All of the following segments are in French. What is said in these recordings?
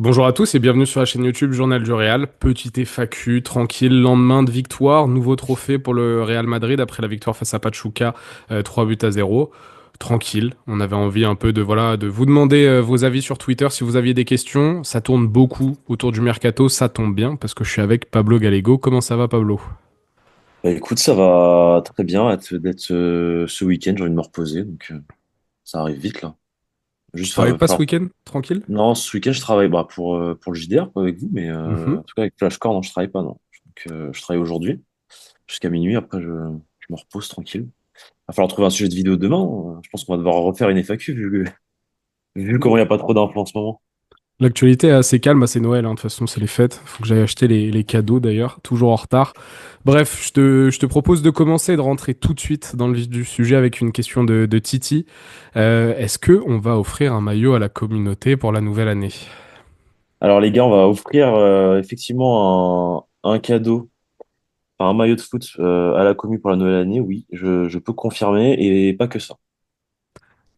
Bonjour à tous et bienvenue sur la chaîne YouTube Journal du Real. Petite FAQ, tranquille, lendemain de victoire, nouveau trophée pour le Real Madrid après la victoire face à Pachuca, 3 buts à 0. Tranquille, on avait envie un peu de vous demander vos avis sur Twitter si vous aviez des questions. Ça tourne beaucoup autour du mercato, ça tombe bien parce que je suis avec Pablo Gallego. Comment ça va, Pablo? Bah, écoute, ça va très bien d'être ce week-end. J'ai envie de me reposer, donc ça arrive vite là. Tu Juste, travailles pas ce falloir... week-end? Tranquille? Non, ce week-end je travaille pour le JDR quoi, avec vous, mais Mhm. en tout cas avec Flashcore, non, je travaille pas, non. Donc je travaille aujourd'hui jusqu'à minuit. Après, je me repose tranquille. Va falloir trouver un sujet de vidéo demain. Je pense qu'on va devoir refaire une FAQ vu comment il n'y a pas trop d'infos en ce moment. L'actualité est assez calme, bah, c'est Noël, hein, de toute façon c'est les fêtes. Faut que j'aille acheter les cadeaux d'ailleurs, toujours en retard. Bref, je te propose de commencer et de rentrer tout de suite dans le vif du sujet avec une question de Titi. Est-ce que on va offrir un maillot à la communauté pour la nouvelle année? Alors les gars, on va offrir effectivement un cadeau. Enfin, un maillot de foot à la commu pour la nouvelle année, oui, je peux confirmer, et pas que ça.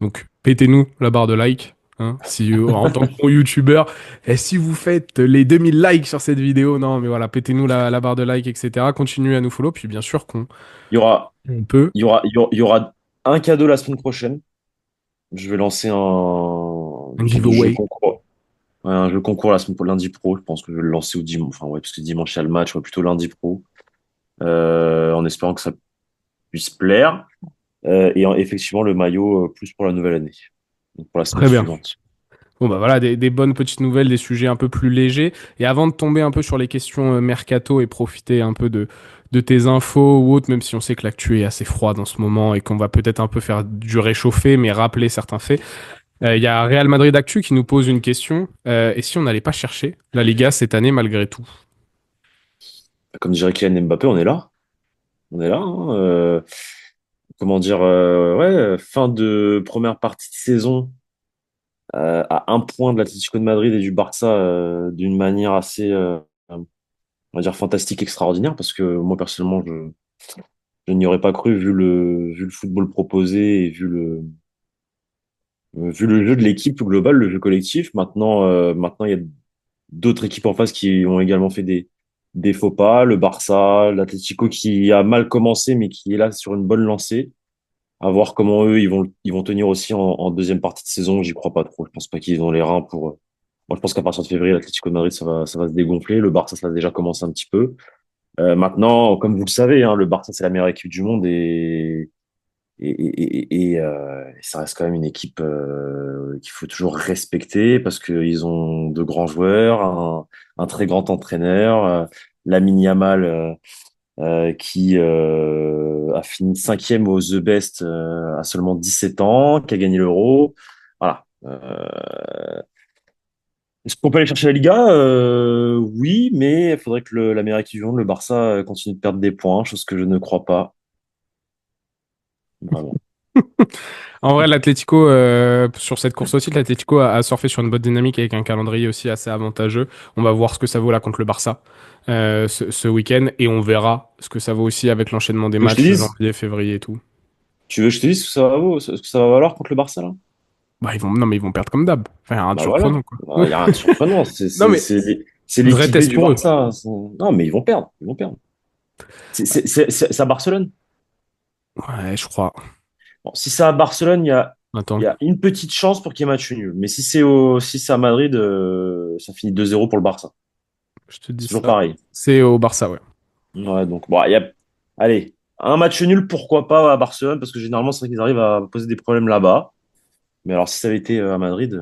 Donc pétez-nous la barre de like, hein, si en tant que bon youtubeur, et si vous faites les 2000 likes sur cette vidéo, non mais voilà, pétez-nous la barre de like, etc. Continuez à nous follow, puis bien sûr qu'on Il y aura, on peut il y aura un cadeau la semaine prochaine. Je vais lancer un une sorte de jeu giveaway. concours. Ouais, un jeu concours la semaine pour lundi pro. Je pense que je vais le lancer au dimanche. Enfin, ouais, parce que dimanche, il y a le match, ouais, plutôt lundi pro. En espérant que ça puisse plaire. Effectivement, le maillot plus pour la nouvelle année. Donc pour la semaine Très bien. suivante. Bon bah voilà, des bonnes petites nouvelles, des sujets un peu plus légers. Et avant de tomber un peu sur les questions mercato et profiter un peu de tes infos ou autres, même si on sait que l'actu est assez froide en ce moment et qu'on va peut-être un peu faire du réchauffé, mais rappeler certains faits. Il y a Real Madrid Actu qui nous pose une question. Et si on n'allait pas chercher la Liga cette année malgré tout? Comme dirait Kylian Mbappé, on est là. On est là, hein. Comment dire, ouais, fin de première partie de saison à un point de l'Atlético de Madrid et du Barça d'une manière assez, on va dire, fantastique, extraordinaire, parce que moi, personnellement, je n'y aurais pas cru vu le football proposé et vu le jeu de l'équipe globale, le jeu collectif. Maintenant, il y a d'autres équipes en face qui ont également fait des faux pas. Le Barça, l'Atlético qui a mal commencé, mais qui est là sur une bonne lancée. À voir comment eux, ils vont tenir aussi en deuxième partie de saison. J'y crois pas trop. Je pense pas qu'ils ont les reins pour. Moi, je pense qu'à partir de février, l'Atlético de Madrid, ça va se dégonfler. Le Barça, ça a déjà commencé un petit peu. Maintenant, comme vous le savez, hein, le Barça, c'est la meilleure équipe du monde et ça reste quand même une équipe qu'il faut toujours respecter parce qu'ils ont de grands joueurs, un très grand entraîneur, Lamine Yamal qui a fini cinquième au The Best à seulement 17 ans, qui a gagné l'Euro. Voilà. Est-ce qu'on peut aller chercher la Liga? Oui, mais il faudrait que l'Amérique du Monde, le Barça, continue de perdre des points, chose que je ne crois pas. Vraiment. En vrai, l'Atlético, sur cette course aussi, l'Atlético a surfé sur une bonne dynamique avec un calendrier aussi assez avantageux. On va voir ce que ça vaut là contre le Barça ce week-end et on verra ce que ça vaut aussi avec l'enchaînement des Tu veux que je te matchs dise? janvier, février et tout. Tu veux que je te dise ce que ça va, ce que ça va valoir contre le Barça, là? Bah, non, mais ils vont perdre comme d'hab. Enfin, rien de Bah voilà. surprenant, quoi. Il y a rien de surprenant. Non, mais C'est vrai l'équipé test du pour eux. Barça. Non, mais ils vont perdre. Ils vont perdre. C'est à Barcelone. Ouais, je crois. Bon, si c'est à Barcelone, il Attends, y a une petite chance pour qu'il y ait match nul. Mais si c'est à Madrid, ça finit 2-0 pour le Barça. je te dis C'est toujours ça. pareil. C'est au Barça, ouais. Ouais, donc, bon, allez, un match nul, pourquoi pas à Barcelone, parce que généralement, c'est vrai qu'ils arrivent à poser des problèmes là-bas. Mais alors, si ça avait été à Madrid,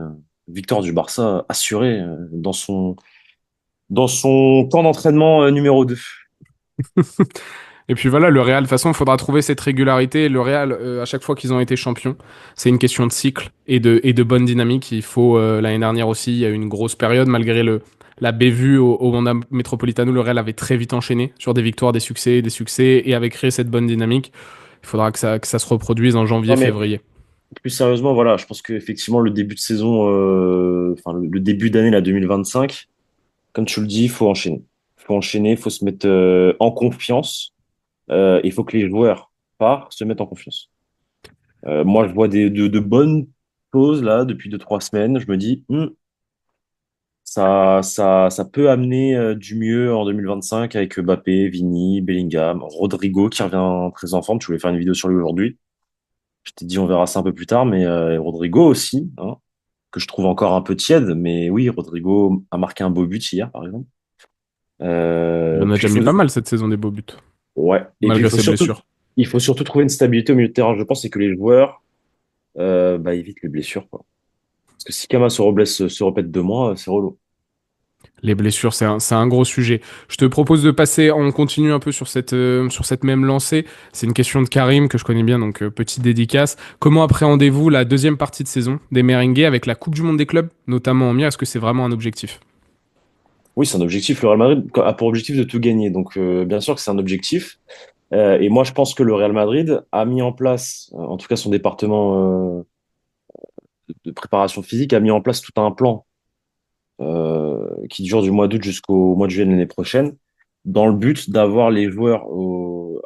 victoire du Barça assurée dans son camp d'entraînement numéro 2. Et puis voilà, le Real, de toute façon, il faudra trouver cette régularité. Le Real, à chaque fois qu'ils ont été champions, c'est une question de cycle et de bonne dynamique. Il faut, l'année dernière aussi, il y a eu une grosse période, malgré la bévue au Wanda Metropolitano, le Real avait très vite enchaîné sur des succès, et avait créé cette bonne dynamique. Il faudra que ça se reproduise en janvier, Non, mais février. plus sérieusement, voilà, je pense qu'effectivement, le début de saison, enfin, le début d'année, la 2025, comme tu le dis, il faut enchaîner. Il faut enchaîner, il faut se mettre en confiance. Il faut que les joueurs, par se mettent en confiance. Moi, je vois de bonnes choses là depuis 2, 3 semaines. Je me dis, ça peut amener du mieux en 2025 avec Mbappé, Vini, Bellingham, Rodrigo qui revient très en forme. Tu voulais faire une vidéo sur lui aujourd'hui. Je t'ai dit on verra ça un peu plus tard, mais Rodrigo aussi, hein, que je trouve encore un peu tiède. Mais oui, Rodrigo a marqué un beau but hier, par exemple. Il en a Puis déjà mis pas mal cette saison des beaux buts, ouais. Et puis malgré ses blessures. il faut surtout trouver une stabilité au milieu de terrain. Je pense c'est que les joueurs évitent les blessures, quoi. Parce que si Kama se répète 2 mois, c'est relou. Les blessures, c'est un gros sujet. Je te propose de passer, on continue un peu sur cette même lancée. C'est une question de Karim que je connais bien, donc petite dédicace. Comment appréhendez-vous la deuxième partie de saison des Merengues avec la Coupe du Monde des clubs, notamment en mire? Est-ce que c'est vraiment un objectif? Oui, c'est un objectif. Le Real Madrid a pour objectif de tout gagner. Donc, bien sûr que c'est un objectif. Et moi, je pense que le Real Madrid a mis en place, en tout cas son département de préparation physique, a mis en place tout un plan qui dure du mois d'août jusqu'au mois de juillet de l'année prochaine, dans le but d'avoir les joueurs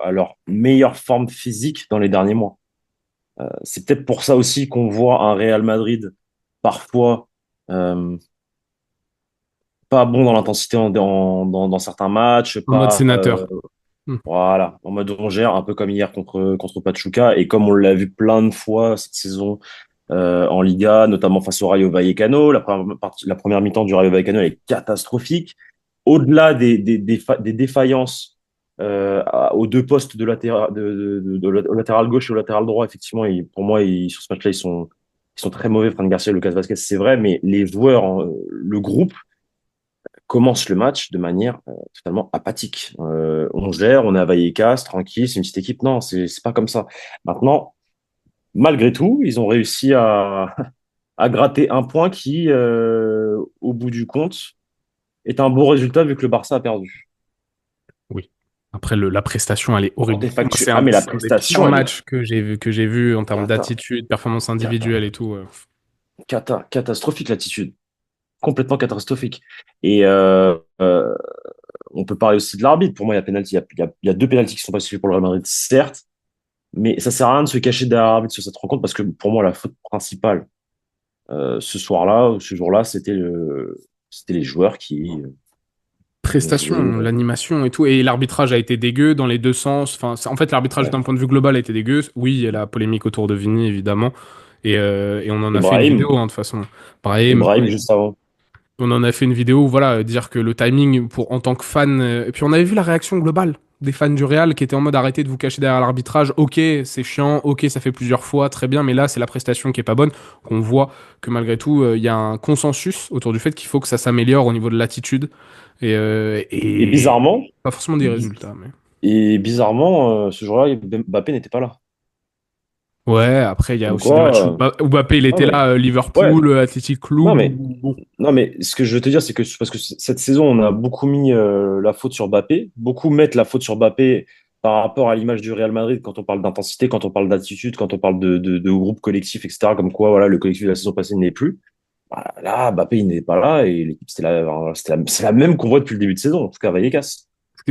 à leur meilleure forme physique dans les derniers mois. C'est peut-être pour ça aussi qu'on voit un Real Madrid parfois euh, pas bon dans l'intensité dans certains matchs, En mode pas sénateur. Hmm. voilà, en mode on gère, un peu comme hier contre Pachuca et comme on l'a vu plein de fois cette saison en Liga, notamment face au Rayo Vallecano. La première mi-temps du Rayo Vallecano elle est catastrophique. Au-delà des défaillances aux deux postes de au latéral gauche et au latéral droit, effectivement, pour moi, sur ce match-là, ils sont très mauvais. Fran Garcia et Lucas Vasquez, c'est vrai, mais les joueurs, le groupe commence le match de manière totalement apathique. On gère, on est à Vallecas, tranquille, c'est une petite équipe. Non, c'est pas comme ça. Maintenant, malgré tout, ils ont réussi à gratter un point qui, au bout du compte, est un beau résultat vu que le Barça a perdu. Oui. Après, la prestation, elle est Quand horrible. t'es Moi, factu... Ah, mais la c'est un des pires prestation, elle est matchs que j'ai vu en termes cata, d'attitude, performance cata, individuelle et tout. catastrophique l'attitude. Complètement catastrophique. Et on peut parler aussi de l'arbitre. Pour moi, il y a penalty. Il y a deux pénaltys qui sont pas suivis pour le Real Madrid, certes, mais ça sert à rien de se cacher derrière l'arbitre sur cette rencontre parce que pour moi, la faute principale ce soir-là, ou ce jour-là, c'était les joueurs qui ont joué. Prestation, l'animation et tout. Et l'arbitrage a été dégueu dans les deux sens. Enfin, en fait, l'arbitrage Ouais. d'un point de vue global a été dégueu. Oui, il y a la polémique autour de Vini, évidemment. Et on en Et a fait une vidéo, Brahim, hein, de toute façon. Pareil, Brahim juste avant. on en a fait une vidéo où, voilà, dire que le timing, en tant que fan. Et puis, on avait vu la réaction globale des fans du Real qui étaient en mode arrêtez de vous cacher derrière l'arbitrage. Ok, c'est chiant. Ok, ça fait plusieurs fois. Très bien. Mais là, c'est la prestation qui est pas bonne. On voit que malgré tout, il y a un consensus autour du fait qu'il faut que ça s'améliore au niveau de l'attitude. Et Et bizarrement, pas forcément des bi- résultats, mais. ce jour-là, Mbappé n'était pas là. Ouais, après, il y a Comme aussi des matchs où quoi, où Mbappé, il non était mais là, ouais, Liverpool, Athletic non Club, mais bon. non mais ce que je veux te dire, c'est que parce que cette saison, on a beaucoup mis la faute sur Mbappé, beaucoup mettent la faute sur Mbappé par rapport à l'image du Real Madrid quand on parle d'intensité, quand on parle d'attitude, quand on parle de groupe collectif, etc. Comme quoi, voilà, le collectif de la saison passée n'est plus. Bah, là, Mbappé, il n'est pas là et l'équipe, c'est la même qu'on voit depuis le début de saison, en tout cas à Vallecas.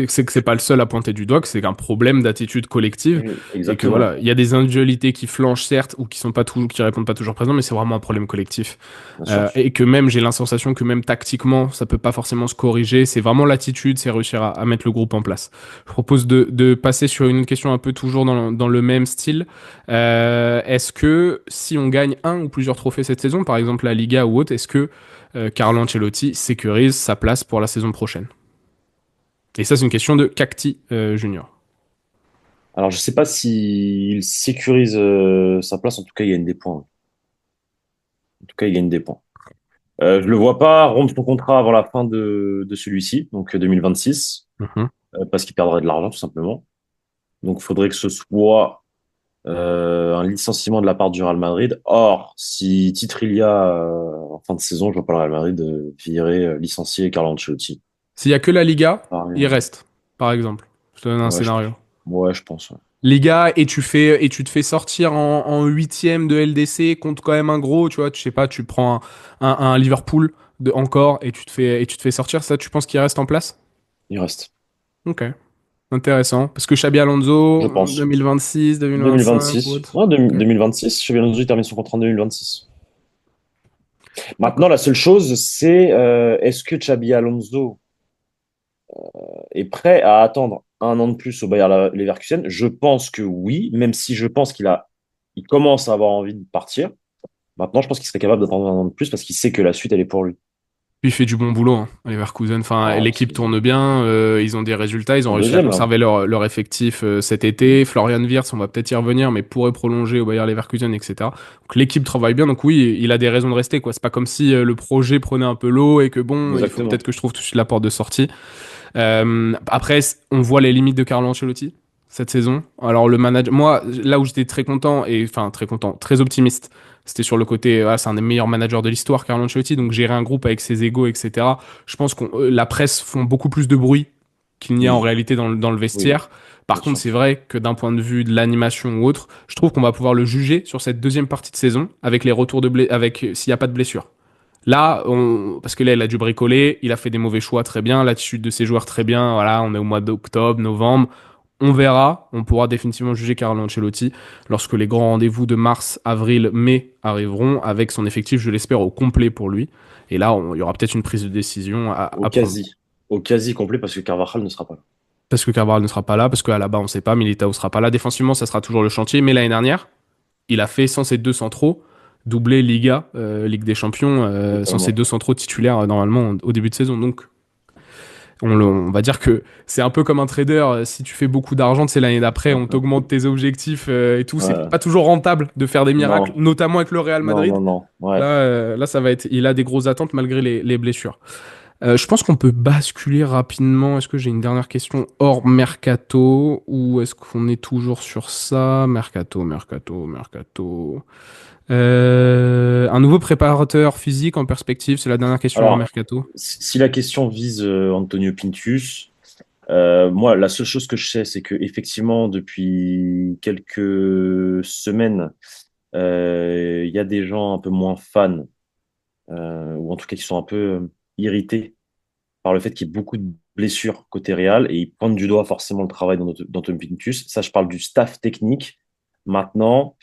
C'est que c'est pas le seul à pointer du doigt, que c'est un problème d'attitude collective et que Exactement, voilà, il y a des individualités qui flanchent certes ou qui sont pas toujours, qui répondent pas toujours présents, mais c'est vraiment un problème collectif. bien sûr. Et que même j'ai la sensation que même tactiquement, ça peut pas forcément se corriger. C'est vraiment l'attitude, c'est réussir à mettre le groupe en place. Je propose de passer sur une question un peu toujours dans le même style. Est-ce que si on gagne un ou plusieurs trophées cette saison, par exemple la Liga ou autre, est-ce que Carlo Ancelotti sécurise sa place pour la saison prochaine? Et ça, c'est une question de Cacti Junior. Alors, je sais pas s'il sécurise sa place, en tout cas, il gagne des points. En tout cas, il gagne des points. Je le vois pas rompre son contrat avant la fin de celui-ci, donc 2026, Mhm. parce qu'il perdrait de l'argent, tout simplement. Donc, il faudrait que ce soit un licenciement de la part du Real Madrid. Or, si titre il y a en fin de saison, je vois pas le Real Madrid virer, licencier Carlo Ancelotti. S'il y a que la Liga, Pareil, il reste, par exemple. Je te donne un ouais, scénario. ouais, je pense. Ouais. Liga et tu te fais sortir en huitième de LDC contre quand même un gros, tu vois, tu sais pas, tu prends un Liverpool encore et tu te fais sortir, ça, tu penses qu'il reste en place? Il reste, Ok, intéressant. Parce que Xabi je Alonso, pense. 2026, 2025 ou 2026. autre. Non, Ok. 2026. Xabi Alonso il termine son contrat en 2026. Maintenant, la seule chose, c'est est-ce que Xabi Alonso est prêt à attendre un an de plus au Bayer Leverkusen? Je pense que oui, même si je pense il commence à avoir envie de partir. Maintenant, je pense qu'il serait capable d'attendre un an de plus parce qu'il sait que la suite, elle est pour lui. Puis il fait du bon boulot, hein, Leverkusen. Enfin, Ah, l'équipe tourne bien, ils ont des résultats, ils ont en réussi à deuxième, là. conserver leur effectif cet été. Florian Wirtz, on va peut-être y revenir, mais pourrait prolonger au Bayer Leverkusen, etc. Donc l'équipe travaille bien, donc oui, il a des raisons de rester, quoi. C'est pas comme si le projet prenait un peu l'eau et que bon, il faut peut-être Exactement. que je trouve tout de suite la porte de sortie. Après, on voit les limites de Carlo Ancelotti cette saison. Alors le manager, moi, là où j'étais très content et enfin très content, très optimiste, c'était sur le côté, c'est un des meilleurs managers de l'histoire, Carlo Ancelotti. Donc gérer un groupe avec ses égos, etc. Je pense que la presse font beaucoup plus de bruit qu'il n'y a en Oui, réalité dans le oui, vestiaire. Par bien contre, sûr. c'est vrai que d'un point de vue de l'animation ou autre, je trouve qu'on va pouvoir le juger sur cette deuxième partie de saison avec les retours avec s'il n'y a pas de blessure. Là, parce que là, il a dû bricoler, il a fait des mauvais choix très bien, l'attitude de ses joueurs très bien. Voilà, on est au mois d'octobre, novembre. On verra, on pourra définitivement juger Carlo Ancelotti lorsque les grands rendez-vous de mars, avril, mai arriveront avec son effectif, je l'espère, au complet pour lui. Et là, il y aura peut-être une prise de décision Au à prendre. quasi. Au quasi complet parce que Carvajal ne sera pas là. Parce que Carvajal ne sera pas là, parce qu'à la base, on ne sait pas, Militao sera pas là. Défensivement, ça sera toujours le chantier. Mais l'année dernière, il a fait sans ses deux centraux, doublé Liga, Ligue des Champions, sans ses Totalement. deux centraux titulaires normalement au début de saison. Donc on va dire que c'est un peu comme un trader. Si tu fais beaucoup d'argent, c'est l'année d'après, on t'augmente tes objectifs et tout. C'est Ouais. pas toujours rentable de faire des miracles, Non, notamment avec le Real non, Madrid. non, non. Ouais. Là, ça va être. Il a des grosses attentes malgré les blessures. Je pense qu'on peut basculer rapidement. Est-ce que j'ai une dernière question hors mercato ou est-ce qu'on est toujours sur ça? Mercato, mercato, mercato. Un nouveau préparateur physique en perspective, c'est la dernière question hors Alors, mercato. si la question vise Antonio Pintus, moi, la seule chose que je sais, c'est que effectivement, depuis quelques semaines, il y a des gens un peu moins fans, ou en tout cas qui sont un peu irrités par le fait qu'il y ait beaucoup de blessures côté Real et ils pointent du doigt forcément le travail d'Antonio Pintus. Ça, je parle du staff technique. Maintenant,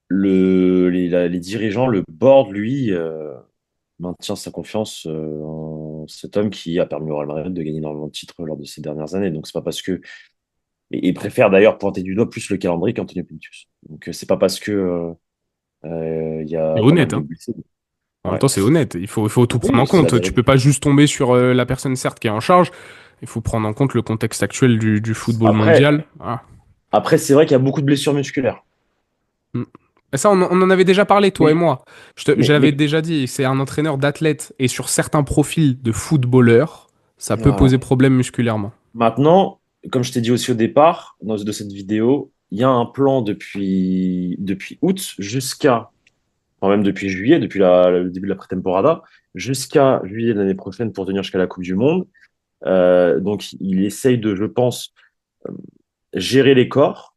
les dirigeants, le board, lui, maintient sa confiance en cet homme qui a permis au Real Madrid de gagner énormément de titres lors de ces dernières années. Donc, c'est pas parce que. Et préfère d'ailleurs pointer du doigt plus le calendrier qu'Antonio Pintus. Donc, c'est pas parce que il y C'est a pas mal honnête, de hein. blessés. En même Ouais. temps, c'est honnête. Il faut tout prendre Oui, en c'est la compte. Tu peux vérité. pas juste tomber sur la personne, certes, qui est en charge. Il faut prendre en compte le contexte actuel du football Après, mondial. Voilà. après c'est vrai qu'il y a beaucoup de blessures musculaires. Mm. Et ça, on en avait déjà parlé, toi et Mais, moi. mais, Je l'avais mais déjà dit, c'est un entraîneur d'athlètes. Et sur certains profils de footballeurs, ça peut poser voilà. problème musculairement. Maintenant, comme je t'ai dit aussi au départ de cette vidéo, il y a un plan depuis août jusqu'à, enfin même depuis juillet, depuis le début de la prétemporada, jusqu'à juillet de l'année prochaine pour tenir jusqu'à la Coupe du Monde. Donc, il essaye de, je pense, gérer les corps.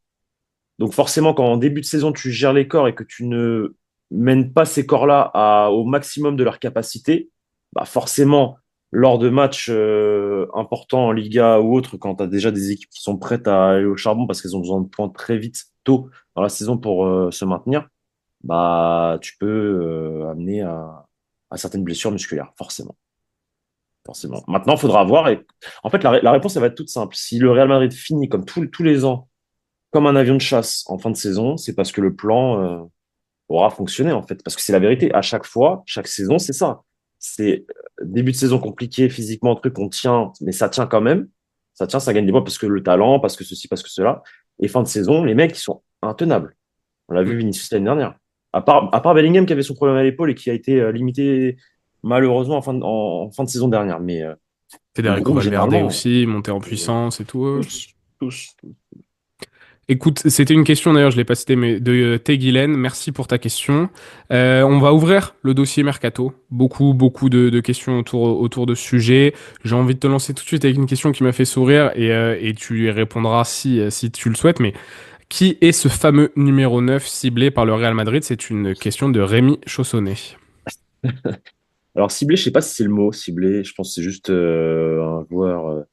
Donc, forcément, quand en début de saison, tu gères les corps et que tu ne mènes pas ces corps-là au maximum de leur capacité, bah forcément, lors de matchs importants en Liga ou autre, quand tu as déjà des équipes qui sont prêtes à aller au charbon parce qu'elles ont besoin de points très vite, tôt dans la saison pour se maintenir, bah tu peux amener à certaines blessures musculaires, forcément. Forcément. Maintenant, il faudra voir. Et... En fait, la réponse, elle va être toute simple. Si le Real Madrid finit comme tous les ans, comme un avion de chasse en fin de saison, c'est parce que le plan aura fonctionné, en fait. Parce que c'est la vérité. À chaque fois, chaque saison, c'est ça. C'est début de saison compliqué, physiquement, truc, on tient, mais ça tient quand même. Ça tient, ça gagne des points parce que le talent, parce que ceci, parce que cela. Et fin de saison, les mecs, ils sont intenables. On l'a Mm. vu Vinicius l'année dernière. À part Bellingham qui avait son problème à l'épaule et qui a été limité malheureusement en fin de saison dernière. Mais le Federico groupe, Valverde généralement, aussi, monté en euh, puissance et tout. tous. Écoute, c'était une question d'ailleurs, je l'ai pas cité, mais de Teguilen. Merci pour ta question. On va ouvrir le dossier Mercato. Beaucoup, beaucoup de questions autour de ce sujet. J'ai envie de te lancer tout de suite avec une question qui m'a fait sourire et tu y répondras si tu le souhaites. Mais qui est ce fameux numéro 9 ciblé par le Real Madrid? C'est une question de Rémi Chaussonnet. Alors, ciblé, je sais pas si c'est le mot ciblé. Je pense que c'est juste un joueur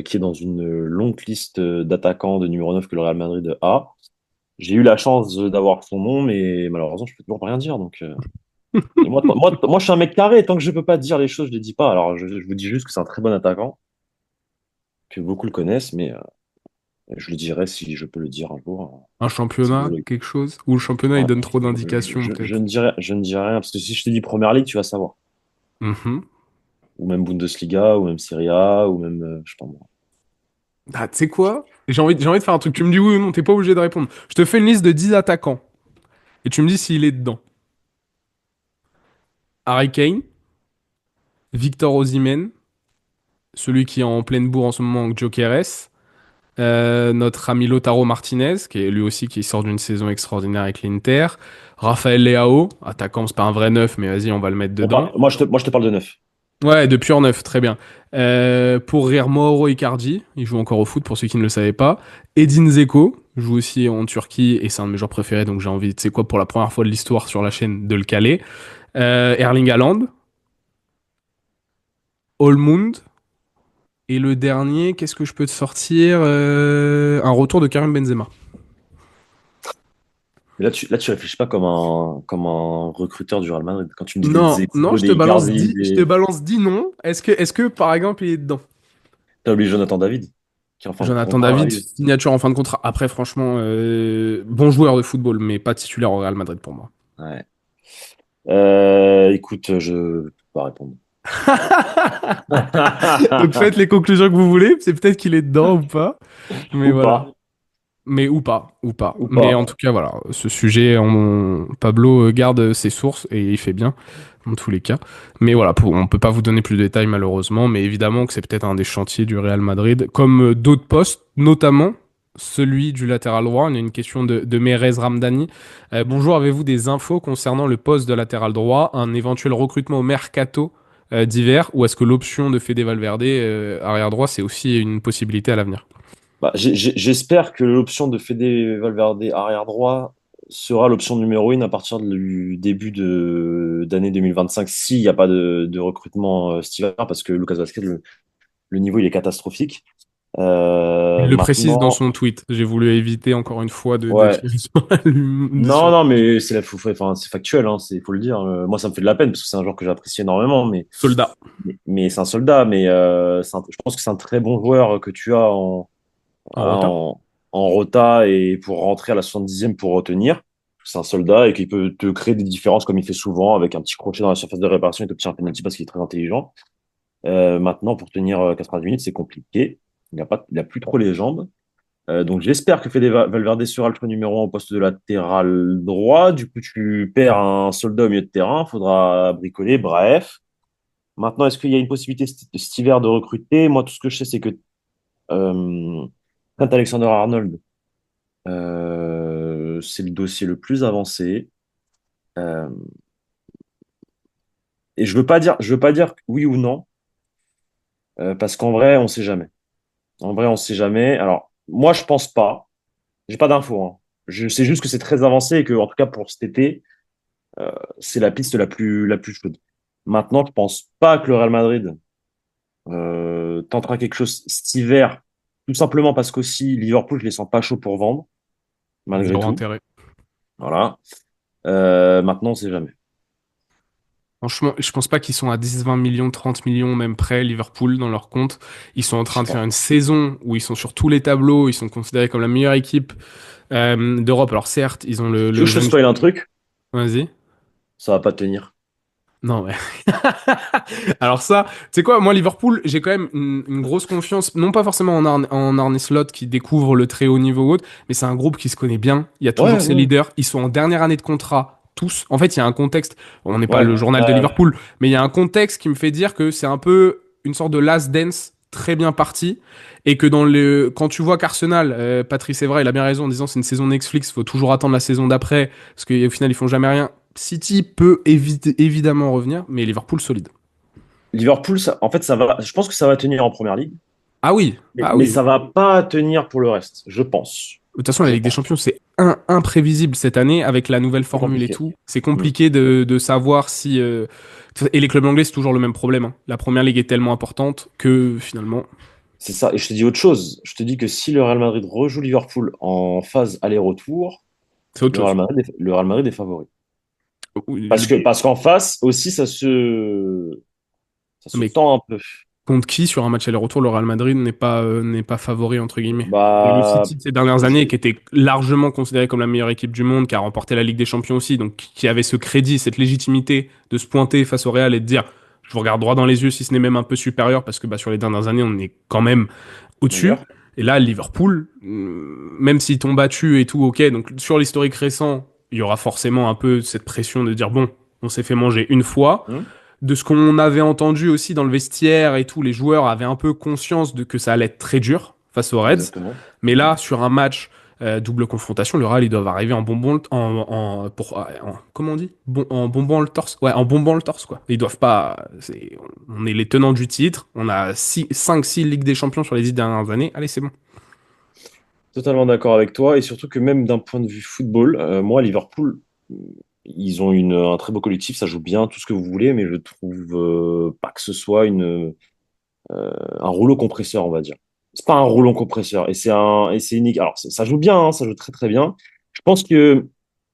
qui est dans une longue liste d'attaquants de numéro 9 que le Real Madrid a. J'ai eu la chance d'avoir son nom, mais malheureusement, je peux toujours pas rien dire. Donc, Moi, je suis un mec carré. Tant que je peux pas dire les choses, je les dis pas. Alors, je vous dis juste que c'est un très bon attaquant, que beaucoup le connaissent, mais je le dirai si je peux le dire un jour. Un Si vous championnat, voulez. quelque chose? Ou le championnat, il Ouais, donne trop d'indications, je peut-être. ne dirai, je ne dirai rien, parce que si je te dis Première Ligue, tu vas savoir. Mhm. Ou même Bundesliga, ou même Serie A, ou même, je sais pas moi. Ah, tu sais quoi? J'ai envie de faire un truc. Tu me dis oui ou non, t'es pas obligé de répondre. Je te fais une liste de 10 attaquants. Et tu me dis s'il est dedans. Harry Kane, Victor Osimhen, celui qui est en pleine bourre en ce moment, Gyökeres, notre ami Lautaro Martinez, qui est lui aussi qui sort d'une saison extraordinaire avec l'Inter, Raphaël Leao, attaquant, c'est pas un vrai neuf, mais vas-y, on va le mettre dedans. Moi, je te parle de neuf. Ouais, de pur neuf, très bien. Pour rire, Mauro Icardi, il joue encore au foot pour ceux qui ne le savaient pas. Edin Dzeko joue aussi en Turquie et c'est un de mes joueurs préférés, donc j'ai envie, tu sais quoi, pour la première fois de l'histoire sur la chaîne, de le caler. Erling Haaland, Holmund, et le dernier, qu'est-ce que je peux te sortir? Un retour de Karim Benzema. Mais là, tu réfléchis pas comme un recruteur du Real Madrid. Quand tu me dis des Non, non, Dzeko, des Icardi, je te balance 10 noms. Est-ce que, par exemple, il est dedans? t'as oublié Jonathan David, qui est en fin de Jonathan contrat à David, Lille. signature en fin de contrat. Après, franchement, bon joueur de football, mais pas titulaire au Real Madrid pour moi. Ouais. Écoute, je peux pas répondre. Donc faites les conclusions que vous voulez, c'est peut-être qu'il est dedans ou pas, mais Ou voilà. pas, Mais ou pas, ou pas. ou Mais en pas. tout cas, voilà, ce sujet, Pablo garde ses sources et il fait bien, dans tous les cas. Mais voilà, on peut pas vous donner plus de détails malheureusement, mais évidemment que c'est peut-être un des chantiers du Real Madrid, comme d'autres postes, notamment celui du latéral droit. On a une question de Mérez Ramdani. Bonjour, avez-vous des infos concernant le poste de latéral droit, un éventuel recrutement au mercato d'hiver, ou est-ce que l'option de Fede Valverde, arrière droit, c'est aussi une possibilité à l'avenir? Bah, j'espère que l'option de Fede Valverde arrière droit sera l'option numéro 1 à partir du début d'année 2025 s'il n'y a pas de recrutement cet hiver parce que Lucas Vazquez, le niveau il est catastrophique. Il le précise dans Maintenant, son tweet. J'ai voulu éviter encore une fois de ouais. tirer sur Non, non, mais enfin, c'est factuel, hein, faut le dire. Moi, ça me fait de la peine parce que c'est un joueur que j'apprécie énormément, soldat. mais c'est un soldat. Mais je pense que c'est un très bon joueur que tu as En rota. en, en rota et pour rentrer à la 70e pour retenir. C'est un soldat et qui peut te créer des différences comme il fait souvent avec un petit crochet dans la surface de réparation et te petit un penalty parce qu'il est très intelligent. Maintenant, pour tenir 90 minutes, c'est compliqué. Il a plus trop les jambes. Donc j'espère que Fede Valverde sera le choix numéro 1 au poste de latéral droit. Du coup, tu perds un soldat au milieu de terrain, faudra bricoler, bref. Maintenant, est-ce qu'il y a une possibilité cet hiver de recruter? Moi, tout ce que je sais, c'est que Trent Alexander-Arnold, c'est le dossier le plus avancé. Euh, et je veux pas dire oui ou non, parce qu'en vrai, on sait jamais. En vrai, on sait jamais. Alors, moi, je pense pas. J'ai pas d'infos, hein. Je sais juste que c'est très avancé et que, en tout cas, pour cet été, c'est la piste la plus chaude. Maintenant, je pense pas que le Real Madrid tentera quelque chose cet hiver, tout simplement parce qu'aussi Liverpool, je les sens pas chauds pour vendre, malgré Zéro tout. intérêt. Voilà. Maintenant, on sait jamais. Franchement, je pense pas qu'ils sont à 10, 20 millions, 30 millions, même près, Liverpool, dans leur compte. Ils sont en Je train sais de faire pas. une saison où ils sont sur tous les tableaux. Ils sont considérés comme la meilleure équipe d'Europe. Alors certes, ils ont Tu veux le que je te jeune... spoil un truc? Vas-y. Ça va pas tenir. Non, mais... Alors ça, tu sais quoi, moi, Liverpool, j'ai quand même une grosse confiance, non pas forcément en Arne Slot qui découvre le très haut niveau ou autre, mais c'est un groupe qui se connaît bien. Il y a toujours Ouais, ses ouais, leaders. Ils sont en dernière année de contrat, tous. En fait, il y a un contexte. On n'est pas ouais, le journal de ouais. Liverpool, mais il y a un contexte qui me fait dire que c'est un peu une sorte de last dance très bien parti. Et que quand tu vois qu'Arsenal, Patrice Evra, il a bien raison en disant c'est une saison Netflix, faut toujours attendre la saison d'après, parce qu'au final, ils font jamais rien. City peut évidemment revenir, mais Liverpool solide. Liverpool, en fait, ça va. Je pense que ça va tenir en première ligue, Ah oui, ah mais oui. ça va pas tenir pour le reste, je pense. De toute façon, la Je Ligue des pense. Champions, c'est imprévisible cette année avec la nouvelle C'est formule et compliqué. tout. C'est Hmm. compliqué de savoir si. Et les clubs anglais, c'est toujours le même problème, hein. La première ligue est tellement importante que finalement, C'est ça. Et je te dis autre chose. Je te dis que si le Real Madrid rejoue Liverpool en phase aller-retour, c'est autre chose. Le Real Madrid est favori. Parce qu'en face aussi, ça se Mais sent un peu. contre qui sur un match aller-retour, le Real Madrid n'est pas favori entre guillemets. Et le Bah, City de ces dernières années, qui était largement considéré comme la meilleure équipe du monde, qui a remporté la Ligue des Champions aussi, donc qui avait ce crédit, cette légitimité de se pointer face au Real et de dire, je vous regarde droit dans les yeux, si ce n'est même un peu supérieur, parce que bah, sur les dernières années, on est quand même au-dessus. meilleur. Et là, Liverpool, même s'ils t'ont battu et tout, ok, donc sur l'historique récent, il y aura forcément un peu cette pression de dire, bon, on s'est fait manger une fois. Hmm. De ce qu'on avait entendu aussi dans le vestiaire et tout, les joueurs avaient un peu conscience de que ça allait être très dur face aux Reds. Exactement. Mais Hmm. là, sur un match double confrontation, le Real, ils doivent arriver en bonbon, comment on dit? En bombant le torse. Ouais, en bombant le torse, quoi. Ils doivent pas. On est les tenants du titre. On a 5, 6 Ligues des Champions sur les 10 dernières années. Allez, c'est bon. Totalement d'accord avec toi. Et surtout que même d'un point de vue football, moi, Liverpool, ils ont un très beau collectif, ça joue bien, tout ce que vous voulez, mais je trouve pas que ce soit un rouleau compresseur, on va dire. C'est pas un rouleau compresseur. Et c'est unique. Alors, ça joue bien, hein, ça joue très, très bien. Je pense que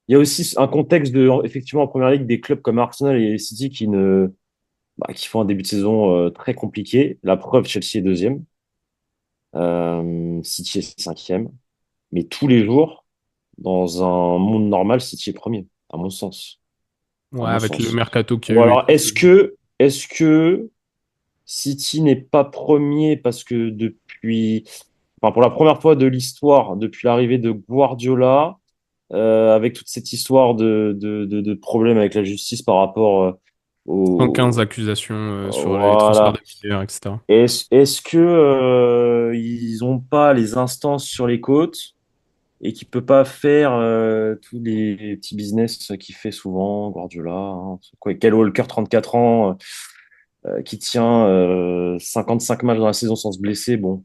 il y a aussi un contexte effectivement, en première ligue, des clubs comme Arsenal et City qui font un début de saison très compliqué. La preuve, Chelsea est deuxième, City est cinquième. Mais tous les jours, dans un monde normal, City est premier, à mon sens. À Ouais, mon avec le sens. mercato qu'il y a Ou eu et alors, tout. est-ce que City n'est pas premier parce que enfin, pour la première fois de l'histoire, depuis l'arrivée de Guardiola, avec toute cette histoire de problèmes avec la justice par rapport 115 au, accusations sur les transferts voilà. de mineurs, etc. Est-ce que ils ont pas les instances sur les côtes et qui peut pas faire tous les petits business qu'il fait souvent, Guardiola, hein, quoi, Kyle Walker, 34 ans, qui tient 55 matchs dans la saison sans se blesser, bon.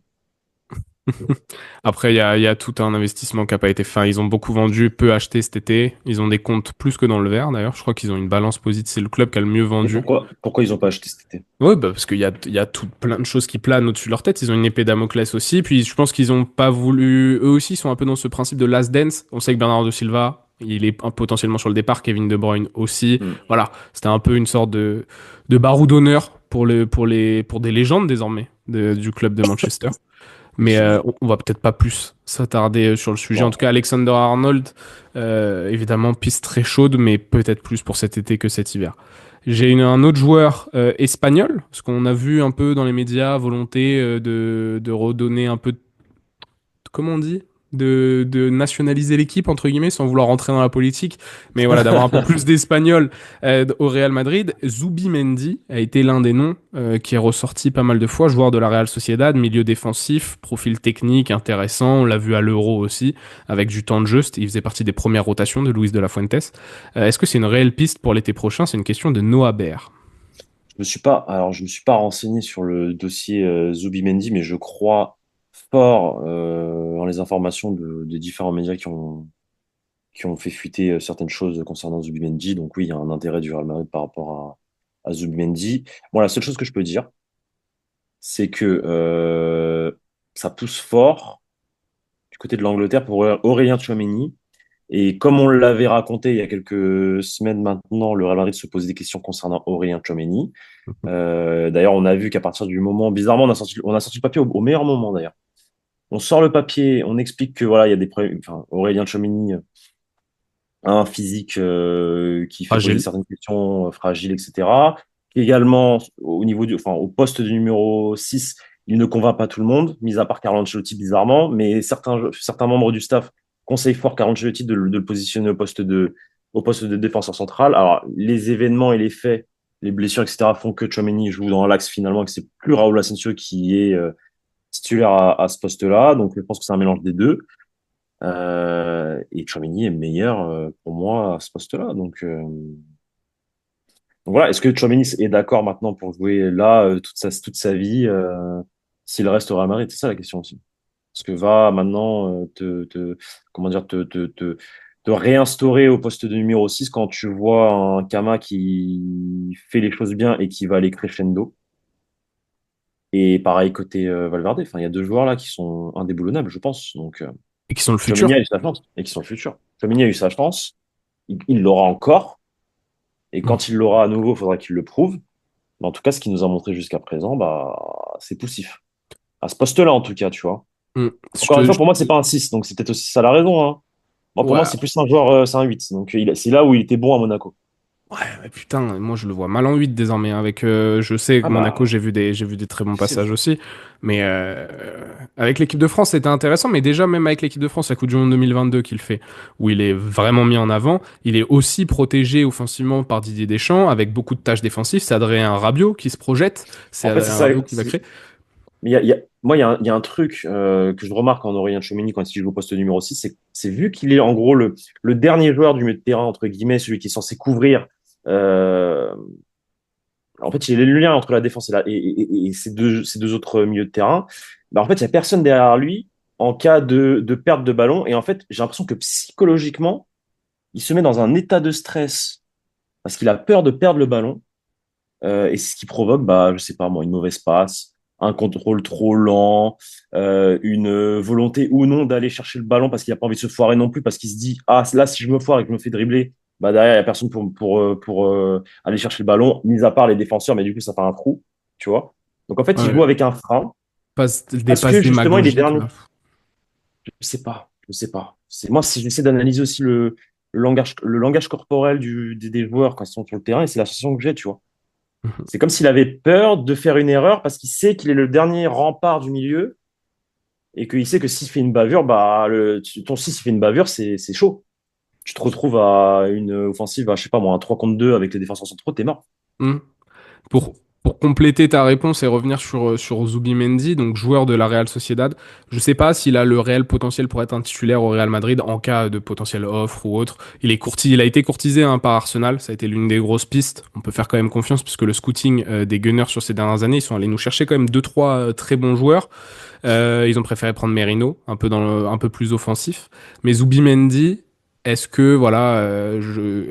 Après, il y a tout un investissement qui n'a pas été fait. Ils ont beaucoup vendu, peu acheté cet été. Ils ont des comptes plus que dans le vert, d'ailleurs. Je crois qu'ils ont une balance positive. C'est le club qui a le mieux Et vendu. pourquoi ils ont pas acheté cet été? Oui, bah parce il y a tout, plein de choses qui planent au-dessus de leur tête. Ils ont une épée Damoclès aussi. Puis je pense qu'ils ont pas voulu. Eux aussi sont un peu dans ce principe de last dance. On sait que Bernardo Silva, il est potentiellement sur le départ. Kevin De Bruyne aussi. Hmm. Voilà. C'était un peu une sorte de barreau d'honneur pour des légendes désormais du club de Manchester. Mais Effectivement. on va peut-être pas plus s'attarder sur le sujet. En Non. tout cas, Alexander Arnold, évidemment, piste très chaude, mais peut-être plus pour cet été que cet hiver. J'ai un autre joueur espagnol, parce qu'on a vu un peu dans les médias volonté de redonner un peu comment on dit? De nationaliser l'équipe, entre guillemets, sans vouloir rentrer dans la politique, mais voilà, d'avoir un peu plus d'Espagnols au Real Madrid. Zubimendi a été l'un des noms qui est ressorti pas mal de fois, joueur de la Real Sociedad, milieu défensif, profil technique intéressant, on l'a vu à l'Euro aussi, avec du temps de jeu, il faisait partie des premières rotations de Luis de la Fuentes. Est-ce que c'est une réelle piste pour l'été prochain? C'est une question de Noah Baer. Je me suis pas renseigné sur le dossier Zubimendi, mais je crois fort en les informations des différents médias qui ont fait fuiter certaines choses concernant Zubimendi. Donc oui, il y a un intérêt du Real Madrid par rapport à Zubimendi. Bon, la seule chose que je peux dire, c'est que ça pousse fort du côté de l'Angleterre pour Aurélien Tchouameni. Et comme on l'avait raconté il y a quelques semaines maintenant, le Real Madrid se pose des questions concernant Aurélien Tchouameni. D'ailleurs, on a vu qu'à partir du moment, bizarrement, on a sorti le papier au meilleur moment d'ailleurs. On sort le papier, on explique que voilà, il y a des problèmes. Enfin, Aurélien Tchouameni a un physique qui fait poser Fragile. certaines questions fragiles, etc. Également, au poste de numéro 6, il ne convainc pas tout le monde, mis à part Carlo Ancelotti bizarrement, mais certains membres du staff conseillent fort Carlo Ancelotti de le positionner au poste de défenseur central. Alors, les événements et les faits, les blessures, etc., font que Tchouaméni joue dans l'axe finalement, et que c'est plus Raúl Asensio qui est titulaire à ce poste-là. Donc, je pense que c'est un mélange des deux. Et Tchouaméni est meilleur pour moi à ce poste-là. Donc voilà, est-ce que Tchouaméni est d'accord maintenant pour jouer là toute sa vie s'il reste au Real Madrid? C'est ça la question aussi. Est-ce que va maintenant comment dire, te réinstaurer au poste de numéro 6 quand tu vois un Kama qui fait les choses bien et qui va aller crescendo? Et pareil côté Valverde, enfin, il y a deux joueurs là qui sont indéboulonnables, je pense. Donc, Et qui sont le Tchouaméni futur. a eu sa chance et qui sont le futur. Tchouaméni a eu sa chance, il l'aura encore. Et Mm. quand il l'aura à nouveau, il faudra qu'il le prouve. Mais en tout cas, ce qu'il nous a montré jusqu'à présent, bah, c'est poussif. À ce poste-là, en tout cas, tu vois. Mm. Encore une fois, pour moi, c'est pas un 6, donc c'est peut-être aussi ça la raison, hein. Moi, pour moi, Ouais, c'est plus un joueur, c'est un 8. Donc, c'est là où il était bon à Monaco. ouais, mais putain, moi je le vois mal en 8 désormais. Avec, je sais que Ah Monaco, bah, j'ai vu des très bons c'est passages fou. aussi. Mais avec l'équipe de France, c'était intéressant. Mais déjà, même avec l'équipe de France, la Coupe du Monde 2022 qu'il fait, où il est vraiment mis en avant, il est aussi protégé offensivement par Didier Deschamps, avec beaucoup de tâches défensives. C'est Adrien Rabiot qui se projette. C'est En fait, c'est Adrien ça. Rabiot qui va créer. Mais moi, il y a un truc que je remarque en Aurélien Tchouameni quand il joue au poste numéro 6, c'est vu qu'il est en gros le dernier joueur du milieu de terrain, entre guillemets, celui qui est censé couvrir. euh, En fait, il est le lien entre la défense et ces deux autres milieux de terrain. Bah, en fait, il n'y a personne derrière lui en cas de perte de ballon. Et en fait, j'ai l'impression que psychologiquement, il se met dans un état de stress parce qu'il a peur de perdre le ballon. Et c'est ce qui provoque, bah, je sais pas moi, une mauvaise passe, un contrôle trop lent, une volonté ou non d'aller chercher le ballon parce qu'il a pas envie de se foirer non plus, parce qu'il se dit, ah, là, si je me foire et que je me fais dribbler, bah, derrière, il y a personne pour aller chercher le ballon, mis à part les défenseurs, mais du coup, ça fait un trou, tu vois. Donc, en fait, il Ouais, joue avec un frein des parce passes que justement, il est démagogiques, dernier. là. Je sais pas. Moi, si j'essaie d'analyser aussi le langage corporel des joueurs quand ils sont sur le terrain, et c'est la sensation que j'ai, tu vois. C'est comme s'il avait peur de faire une erreur parce qu'il sait qu'il est le dernier rempart du milieu et qu'il sait que s'il fait une bavure, bah, ton 6 il fait une bavure, c'est chaud. Tu te retrouves à une offensive, à, je sais pas moi, un 3 contre 2 avec les défenseurs centraux, t'es mort. Hmm. Pour, pour compléter ta réponse et revenir sur Zubimendi, donc joueur de la Real Sociedad, je sais pas s'il a le réel potentiel pour être un titulaire au Real Madrid en cas de potentielle offre ou autre. Il a été courtisé hein, par Arsenal, ça a été l'une des grosses pistes. On peut faire quand même confiance puisque le scouting des Gunners sur ces dernières années, ils sont allés nous chercher quand même deux trois très bons joueurs. Ils ont préféré prendre Merino, un peu plus offensif. Mais Zubimendi, est-ce que, voilà,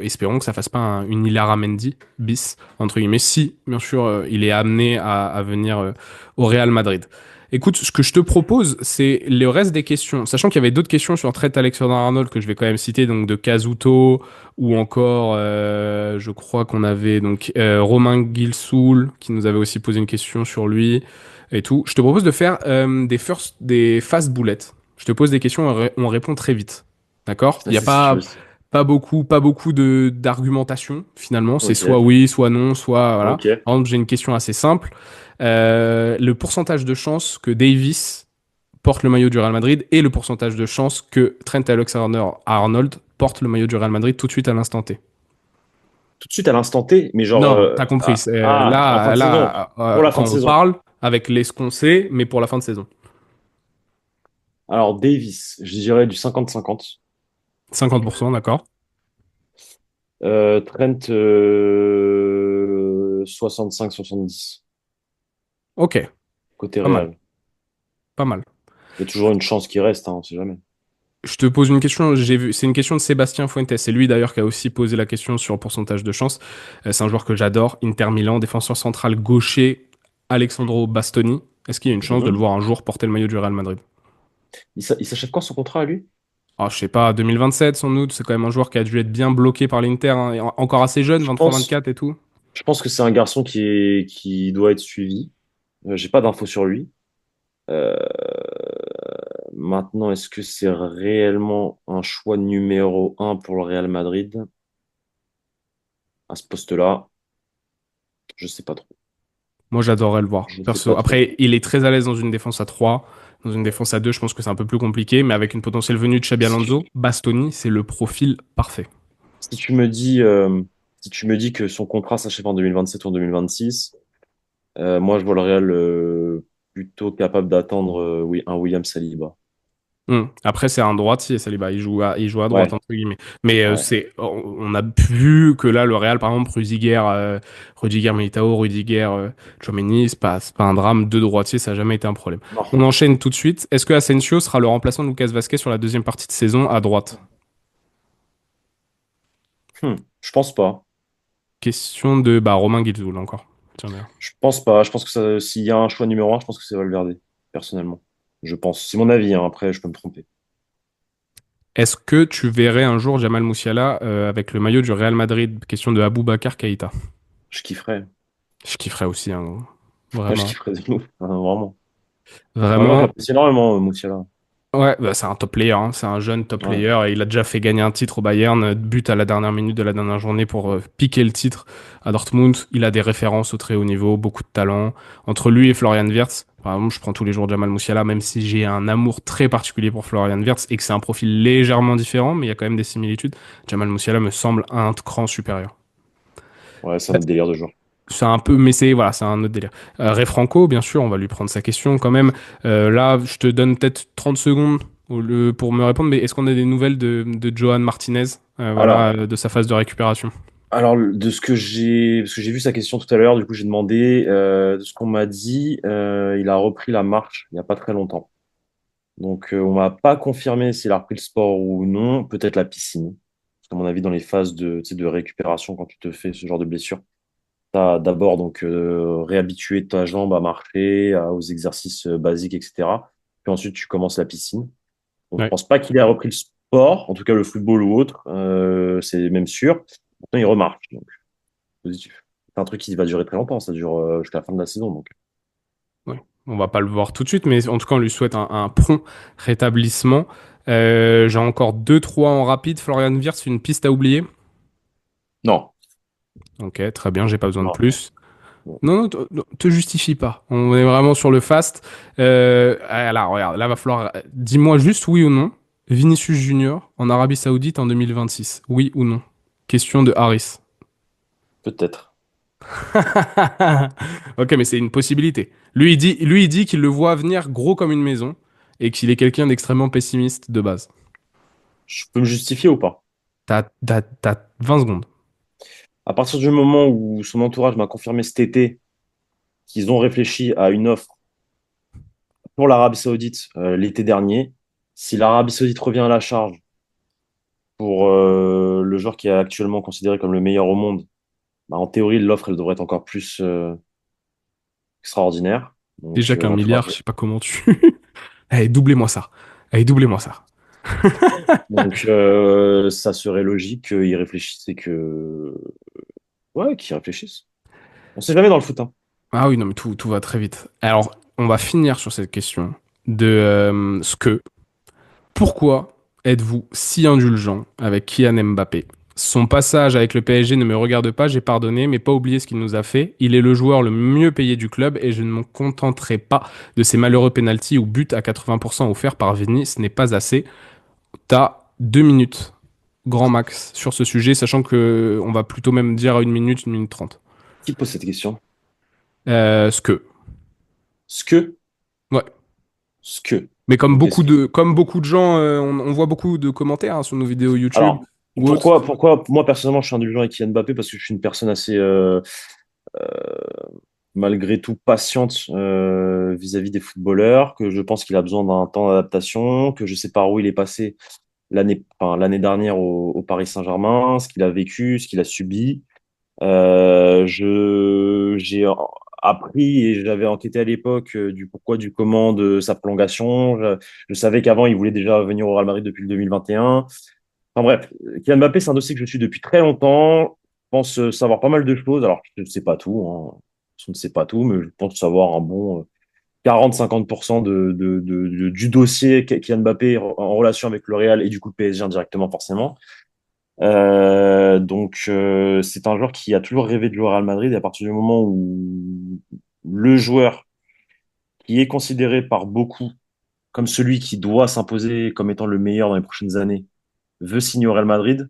espérons que ça fasse pas une Ilara Mendy bis, entre guillemets, si, bien sûr, il est amené à venir au Real Madrid. Écoute, ce que je te propose, c'est le reste des questions. Sachant qu'il y avait d'autres questions sur Trent Alexander-Arnold que je vais quand même citer, donc de Kazuto, ou encore, je crois qu'on avait donc Romain Guilsoul, qui nous avait aussi posé une question sur lui et tout. Je te propose de faire des fast boulettes. Je te pose des questions, on répond très vite. D'accord? Il Ça, n'y a c'est si tu veux. pas beaucoup de d'argumentation finalement. C'est soit Ok, oui, soit non, soit voilà. ok. Par exemple, j'ai une question assez simple. Le pourcentage de chances que Davis porte le maillot du Real Madrid et le pourcentage de chances que Trent Alexander-Arnold porte le maillot du Real Madrid tout de suite à l'instant T. Tout de suite à l'instant T, mais genre, Non, t'as compris. en fin de saison, pour la fin Quand de on saison. parle avec les ce qu'on sait, mais pour la fin de saison. Alors, Davis, je dirais du 50-50. 50%, d'accord. Trent, 65-70, Ok, côté pas mal, Real. pas mal. Il y a toujours une chance qui reste, hein, on sait jamais. Je te pose une question, c'est une question de Sébastien Fuentes. C'est lui d'ailleurs qui a aussi posé la question sur le pourcentage de chance. C'est un joueur que j'adore, Inter Milan, défenseur central gaucher, Alexandro Bastoni. Est-ce qu'il y a une chance de le Mhm. voir un jour porter le maillot du Real Madrid? Il s'achève quand son contrat à lui? Ah, je sais pas, 2027 sans doute, c'est quand même un joueur qui a dû être bien bloqué par l'Inter, hein, et encore assez jeune, Je 23-24 pense, et tout. je pense que c'est un garçon qui doit être suivi. J'ai pas d'infos sur lui. Euh, Maintenant, est-ce que c'est réellement un choix numéro un pour le Real Madrid à ce poste-là? Je sais pas trop. Moi, j'adorerais le voir. Je sais Perso. pas trop. Après, il est très à l'aise dans une défense à 3. Dans une défense à 2, je pense que c'est un peu plus compliqué, mais avec une potentielle venue de Xabi Si tu, Alonso, Bastoni, c'est le profil parfait. si tu si tu me dis que son contrat s'achève en 2027 ou en 2026, moi je vois le Real plutôt capable d'attendre oui, un William Saliba. Après, c'est un droitier, Saliba. Il joue à droite, Ouais, entre guillemets. Mais ouais. on a vu que là, le Real, par exemple, Rudiger Militao, Rudiger Tchouaméni, c'est pas un drame. Deux droitiers, ça n'a jamais été un problème. Non. On enchaîne tout de suite. Est-ce que Asensio sera le remplaçant de Lucas Vasquez sur la deuxième partie de saison à droite? Je pense pas. Question de Romain Guilzoul encore. Tiens, d'ailleurs. Je pense pas. Je pense que s'il y a un choix numéro un, je pense que c'est Valverde, personnellement. Je pense. C'est mon avis, hein. Après, je peux me tromper. Est-ce que tu verrais un jour Jamal Musiala avec le maillot du Real Madrid? Question de Aboubacar Keïta. Je kifferais. Je kifferais aussi, hein, gros. Ouais, je Vraiment. kifferais de ouf. Vraiment. Vraiment, Vraiment. j'apprécie énormément Moussiala. Ouais, bah, c'est un top player, hein. C'est un jeune top Ouais. player et il a déjà fait gagner un titre au Bayern, but à la dernière minute de la dernière journée pour piquer le titre à Dortmund. Il a des références au très haut niveau, beaucoup de talent. Entre lui et Florian Wirtz, par exemple, je prends tous les jours Jamal Musiala, même si j'ai un amour très particulier pour Florian Wirtz et que c'est un profil légèrement différent, mais il y a quand même des similitudes. Jamal Musiala me semble un cran supérieur. Ouais, c'est un autre délire de joueur. C'est un peu, mais c'est voilà, c'est un autre délire. Ray Franco, bien sûr, on va lui prendre sa question quand même. Là, je te donne peut-être 30 secondes pour me répondre, mais est-ce qu'on a des nouvelles de Johan Martinez, voilà, Alors, de sa phase de récupération? de ce que parce que j'ai vu sa question tout à l'heure, du coup j'ai demandé, de ce qu'on m'a dit, il a repris la marche il n'y a pas très longtemps. Donc on m'a pas confirmé s'il a repris le sport ou non, peut-être la piscine. Parce qu'à mon avis, dans les phases de, tu sais, de récupération, quand tu te fais ce genre de blessure, tu as d'abord donc réhabituer ta jambe à marcher, aux exercices basiques, etc. Puis ensuite tu commences la piscine. Donc, je Ouais. pense pas qu'il ait repris le sport, en tout cas le football ou autre, c'est même sûr. Maintenant, il remarque, donc positif. C'est un truc qui va durer très longtemps, ça dure jusqu'à la fin de la saison. Donc. Ouais. On va pas le voir tout de suite, mais en tout cas, on lui souhaite un prompt rétablissement. J'ai encore deux trois en rapide. Florian Wirtz, une piste à oublier. Non, Ok, très bien, j'ai pas besoin de non, plus. non. Non, non, te justifie pas. On est vraiment sur le fast. Alors, regarde, là, va falloir. Dis-moi juste oui ou non. Vinicius Junior en Arabie Saoudite en 2026. Oui ou non? Question de Harris. Peut-être. Ok, mais c'est une possibilité. Lui, il dit qu'il le voit venir gros comme une maison et qu'il est quelqu'un d'extrêmement pessimiste de base. Je peux me justifier ou pas? T'as 20 secondes. À partir du moment où son entourage m'a confirmé cet été qu'ils ont réfléchi à une offre pour l'Arabie Saoudite l'été dernier, si l'Arabie Saoudite revient à la charge pour le joueur qui est actuellement considéré comme le meilleur au monde, bah, en théorie, l'offre, elle devrait être encore plus extraordinaire. Donc, Déjà qu'un tu vois, milliard, je sais pas comment tu. Allez, doublez-moi ça. Allez, doublez-moi ça. donc ça serait logique qu'ils réfléchissent et que ouais, qu'ils réfléchissent. On sait jamais dans le foot, hein. Ah oui, non, mais tout va très vite. Alors, on va finir sur cette question de ce que. Pourquoi êtes-vous si indulgent avec Kylian Mbappé? Son passage avec le PSG ne me regarde pas, j'ai pardonné, mais pas oublié ce qu'il nous a fait. Il est le joueur le mieux payé du club et je ne m'en contenterai pas de ces malheureux pénaltys ou buts à 80% offerts par Vini. Ce n'est pas assez. T'as 2 minutes, grand max, sur ce sujet, sachant que on va plutôt même dire à 1 minute 30. Qui pose cette question? Ce que. Ce que, Ouais. ce que. Mais Ok, ce que. comme beaucoup de gens, on voit beaucoup de commentaires hein, sur nos vidéos YouTube Alors, ou autres. pourquoi, moi personnellement, je suis indulgent avec Kylian Mbappé parce que je suis une personne assez, euh, malgré tout, patiente vis-à-vis des footballeurs, que je pense qu'il a besoin d'un temps d'adaptation, que je sais par où il est passé l'année dernière au Paris Saint-Germain, ce qu'il a vécu, ce qu'il a subi. J'ai appris et j'avais enquêté à l'époque du pourquoi, du comment de sa prolongation. Je savais qu'avant, il voulait déjà venir au Real Madrid depuis le 2021. Enfin bref, Kylian Mbappé, c'est un dossier que je suis depuis très longtemps. Je pense savoir pas mal de choses. Alors, je ne sais pas tout, hein. Je ne sais pas tout, mais je pense savoir un bon 40-50% du dossier Kylian Mbappé en relation avec le Real et du coup le PSG indirectement forcément. Donc, c'est un joueur qui a toujours rêvé de jouer au Real Madrid et à partir du moment où le joueur qui est considéré par beaucoup comme celui qui doit s'imposer comme étant le meilleur dans les prochaines années veut signer au Real Madrid,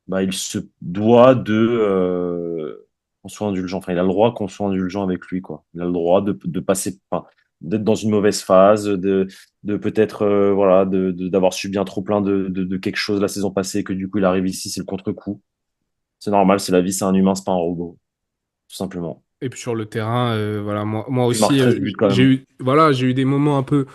bah, il se doit de qu'on soit indulgent. Enfin, il a le droit qu'on soit indulgent avec lui, quoi. Il a le droit de passer, enfin, d'être dans une mauvaise phase, de peut-être, voilà, d'avoir subi un trop plein de quelque chose la saison passée, que du coup il arrive ici, c'est le contre-coup. C'est normal, c'est la vie, c'est un humain, c'est pas un robot, tout simplement. Et puis sur le terrain, voilà, moi Il marque aussi, 13 buts quand j'ai même. eu, voilà, j'ai eu des moments un peu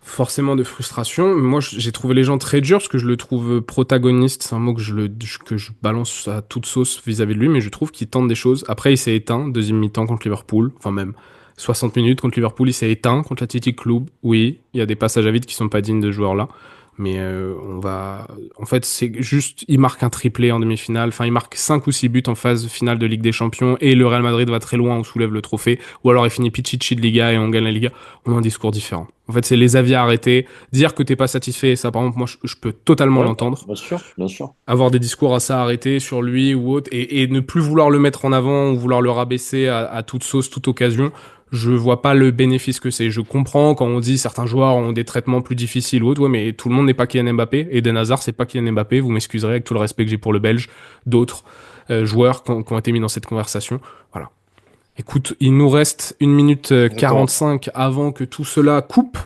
forcément de frustration. Moi, j'ai trouvé les gens très durs parce que je le trouve protagoniste. C'est un mot que je balance à toute sauce vis-à-vis de lui, mais je trouve qu'il tente des choses. Après, il s'est éteint, deuxième mi-temps contre Liverpool. Enfin, même 60 minutes contre Liverpool, il s'est éteint contre l'Athletic Club. Oui, il y a des passages à vide qui sont pas dignes de ce joueur-là. Mais en fait, c'est juste, il marque un triplé en demi-finale. Enfin, il marque 5 ou 6 buts en phase finale de Ligue des Champions et le Real Madrid va très loin, on soulève le trophée. Ou alors il finit Pichichi de Liga et on gagne la Liga. On a un discours différent. En fait, c'est les avis à arrêter. Dire que t'es pas satisfait, ça, par exemple, moi, je peux totalement Ouais, l'entendre. bien sûr, bien sûr. Avoir des discours à ça arrêter sur lui ou autre et ne plus vouloir le mettre en avant ou vouloir le rabaisser à toute sauce, toute occasion, je vois pas le bénéfice que c'est. Je comprends quand on dit certains joueurs ont des traitements plus difficiles ou autre, ouais, mais tout le monde n'est pas Kylian Mbappé. Eden Hazard, c'est pas Kylian Mbappé. Vous m'excuserez avec tout le respect que j'ai pour le Belge, d'autres joueurs qui ont été mis dans cette conversation. Voilà. Écoute, il nous reste 1 minute D'accord. 45 avant que tout cela coupe.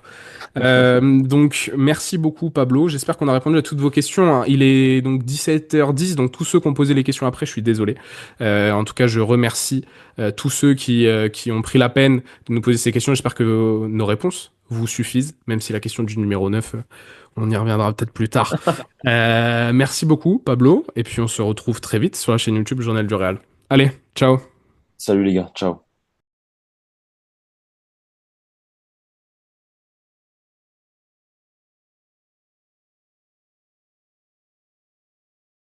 Donc, merci beaucoup, Pablo. J'espère qu'on a répondu à toutes vos questions, hein. Il est donc 17h10, donc tous ceux qui ont posé les questions après, je suis désolé. En tout cas, je remercie tous ceux qui ont pris la peine de nous poser ces questions. J'espère que nos réponses vous suffisent, même si la question du numéro 9, on y reviendra peut-être plus tard. Merci beaucoup, Pablo. Et puis, on se retrouve très vite sur la chaîne YouTube Journal du Réal. Allez, ciao. Salut les gars, ciao.